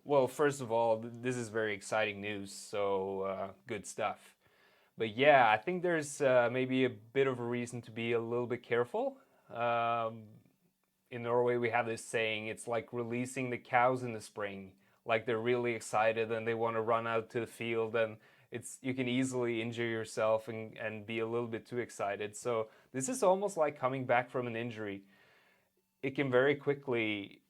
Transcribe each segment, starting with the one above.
Well, first of all, this is very exciting news, so good stuff. But yeah, I think there's maybe a bit of a reason to be a little bit careful. Um, in Norway, we have this saying, it's like releasing the cows in the spring. Like they're really excited and they want to run out to the field, and you can easily injure yourself and be a little bit too excited. So this is almost like coming back from an injury. It can very quickly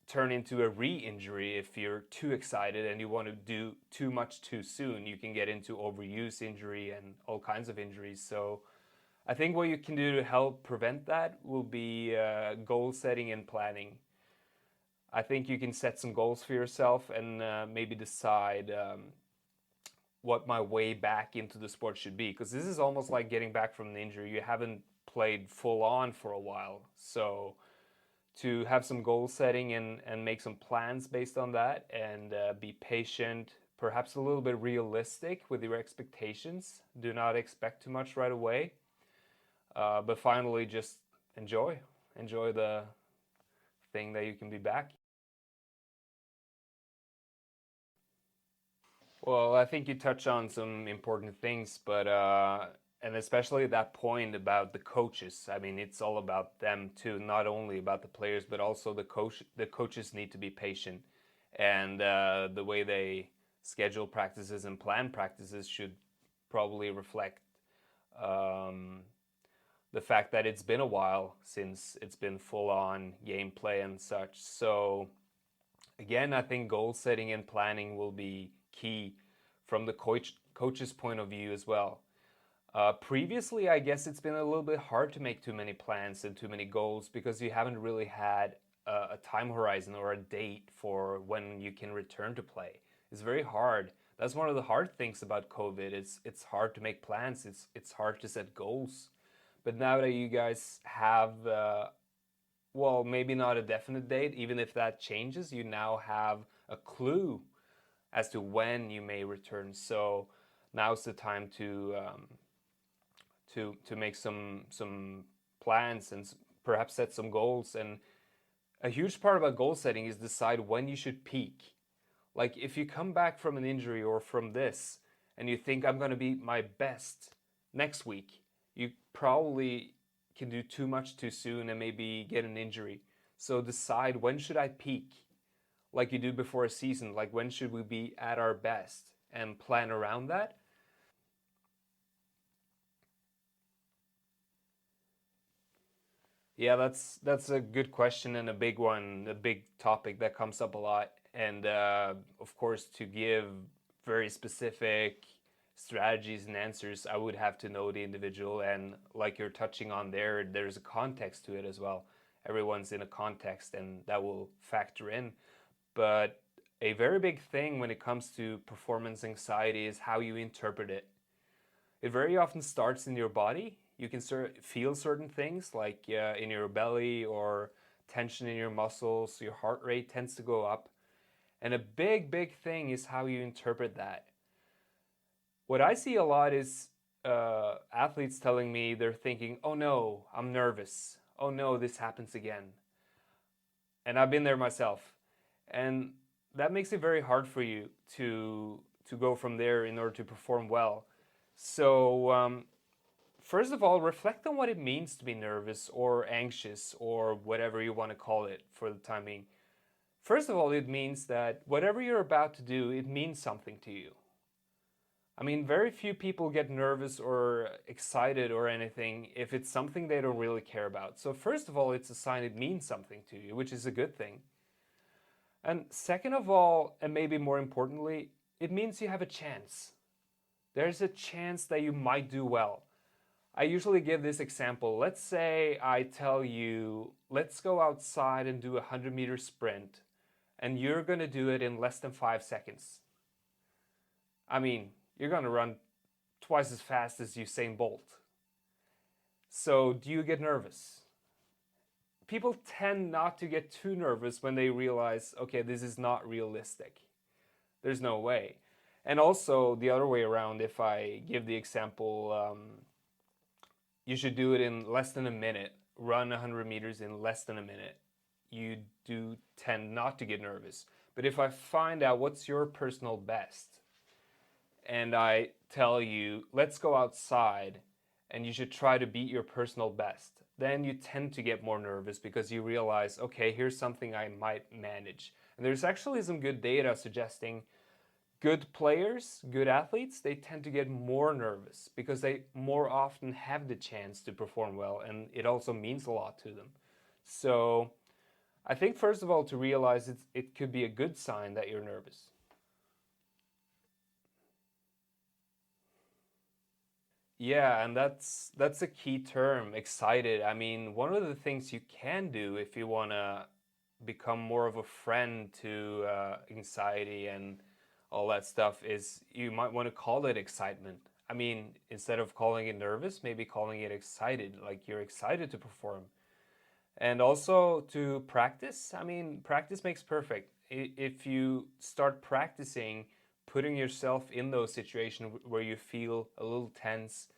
turn into a re-injury if you're too excited and you want to do too much too soon. You can get into overuse injury and all kinds of injuries. So I think what you can do to help prevent that will be goal setting and planning. I think you can set some goals for yourself and maybe decide what my way back into the sport should be, because this is almost like getting back from an injury. You haven't played full on for a while, so to have some goal setting and make some plans based on that, and be patient, perhaps a little bit realistic with your expectations. Do not expect too much right away, but finally just enjoy the thing that you can be back. Well, I think you touch on some important things, but and especially that point about the coaches. I mean, it's all about them too, not only about the players, but also the coach. The coaches need to be patient, and the way they schedule practices and plan practices should probably reflect um, the fact that it's been a while since it's been full on gameplay and such. So again, I think goal setting and planning will be key from the coach's point of view as well. Previously, I guess it's been a little bit hard to make too many plans and too many goals because you haven't really had a time horizon or a date for when you can return to play. It's very hard. That's one of the hard things about COVID. It's hard to make plans. It's hard to set goals. But now that you guys have well, maybe not a definite date, even if that changes, you now have a clue as to when you may return. So now's the time to make some plans and perhaps set some goals. And a huge part about goal setting is decide when you should peak. Like if you come back from an injury or from this and you think I'm going to be my best next week, you probably can do too much too soon and maybe get an injury. So decide, when should I peak? Like you do before a season, like when should we be at our best, and plan around that. Yeah, that's a good question and a big one, a big topic that comes up a lot. And of course, to give very specific strategies and answers, I would have to know the individual. And like you're touching on there, there's a context to it as well. Everyone's in a context, and that will factor in. But a very big thing when it comes to performance anxiety is how you interpret it. It very often starts in your body. You can feel certain things like in your belly or tension in your muscles. Your heart rate tends to go up. And a big thing is how you interpret that. What I see a lot is athletes telling me they're thinking, oh no, I'm nervous. Oh no, this happens again. And I've been there myself. And that makes it very hard for you to go from there in order to perform well. So first of all, reflect on what it means to be nervous or anxious or whatever you want to call it for the time being. First of all, it means that whatever you're about to do, it means something to you. I mean, very few people get nervous or excited or anything if it's something they don't really care about. So first of all, it's a sign it means something to you, which is a good thing. And second of all, and maybe more importantly, it means you have a chance. There's a chance that you might do well. I usually give this example. Let's say I tell you, let's go outside and do a 100-meter sprint, and you're going to do it in less than 5 seconds. I mean, you're going to run twice as fast as Usain Bolt. So do you get nervous? People tend not to get too nervous when they realize, okay, this is not realistic. There's no way. And also the other way around, if I give the example, you should do it in less than a minute, run 100 meters in less than a minute, you do tend not to get nervous. But if I find out what's your personal best, and I tell you, let's go outside and you should try to beat your personal best, then you tend to get more nervous because you realize, okay, here's something I might manage. And there's actually some good data suggesting good players, good athletes, they tend to get more nervous because they more often have the chance to perform well, and it also means a lot to them. So I think, first of all, to realize it could be a good sign that you're nervous. Yeah, and that's a key term, excited. I mean, one of the things you can do if you want to become more of a friend to anxiety and all that stuff is you might want to call it excitement. I mean, instead of calling it nervous, maybe calling it excited, like you're excited to perform. And also to practice. I mean, practice makes perfect. If you start practicing putting yourself in those situations where you feel a little tense,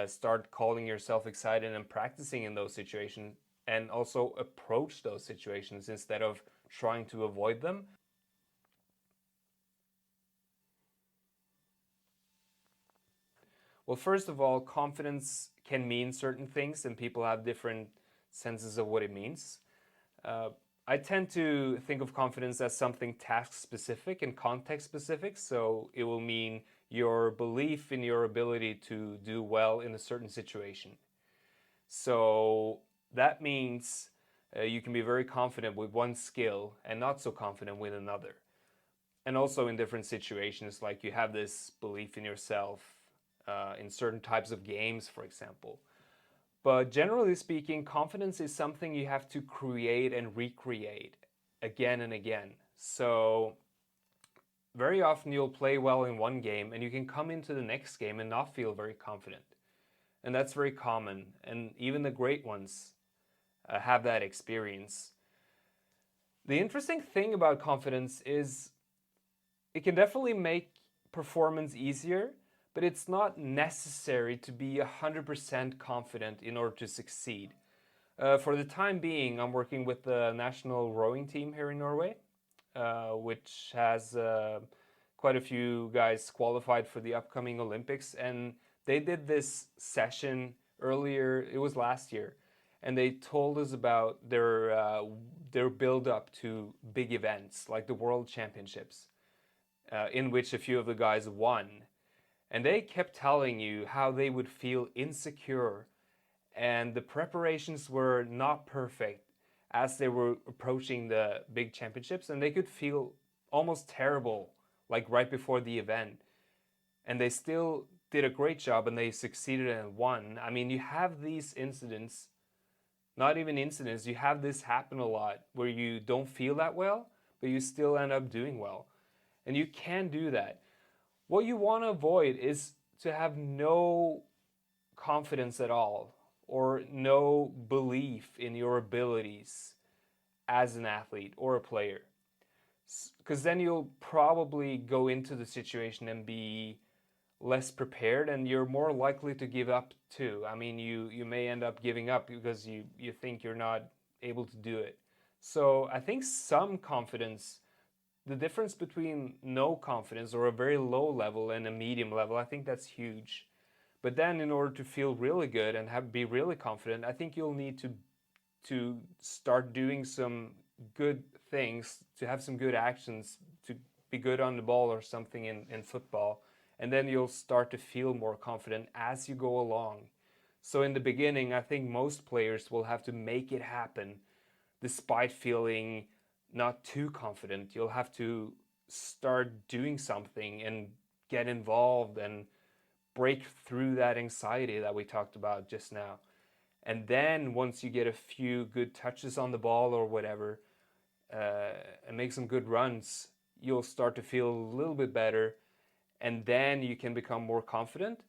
start calling yourself excited and practicing in those situations, and also approach those situations instead of trying to avoid them. Well, first of all, confidence can mean certain things, and people have different senses of what it means. Uh, I tend to think of confidence as something task specific and context specific, so it will mean your belief in your ability to do well in a certain situation. So that means you can be very confident with one skill and not so confident with another. And also in different situations, like you have this belief in yourself in certain types of games, for example. But generally speaking, confidence is something you have to create and recreate again and again. So very often you'll play well in one game and you can come into the next game and not feel very confident. And that's very common. And even the great ones have that experience. The interesting thing about confidence is it can definitely make performance easier, but it's not necessary to be 100% confident in order to succeed. For the time being, I'm working with the national rowing team here in Norway, which has quite a few guys qualified for the upcoming Olympics. And they did this session earlier, it was last year, and they told us about their build up to big events like the World Championships, in which a few of the guys won. And they kept telling you how they would feel insecure and the preparations were not perfect as they were approaching the big championships, and they could feel almost terrible like right before the event. And they still did a great job and they succeeded and won. I mean, you have these incidents, not even incidents, you have this happen a lot where you don't feel that well, but you still end up doing well. And you can do that. What you want to avoid is to have no confidence at all or no belief in your abilities as an athlete or a player. Because then you'll probably go into the situation and be less prepared and you're more likely to give up too. I mean, you may end up giving up because you think you're not able to do it. So I think some confidence, the difference between no confidence or a very low level and a medium level, I think that's huge. But then in order to feel really good and be really confident, I think you'll need to start doing some good things, to have some good actions, to be good on the ball or something in football. And then you'll start to feel more confident as you go along. So in the beginning, I think most players will have to make it happen despite feeling not too confident. You'll have to start doing something and get involved and break through that anxiety that we talked about just now. And then once you get a few good touches on the ball or whatever, and make some good runs, you'll start to feel a little bit better. And then you can become more confident.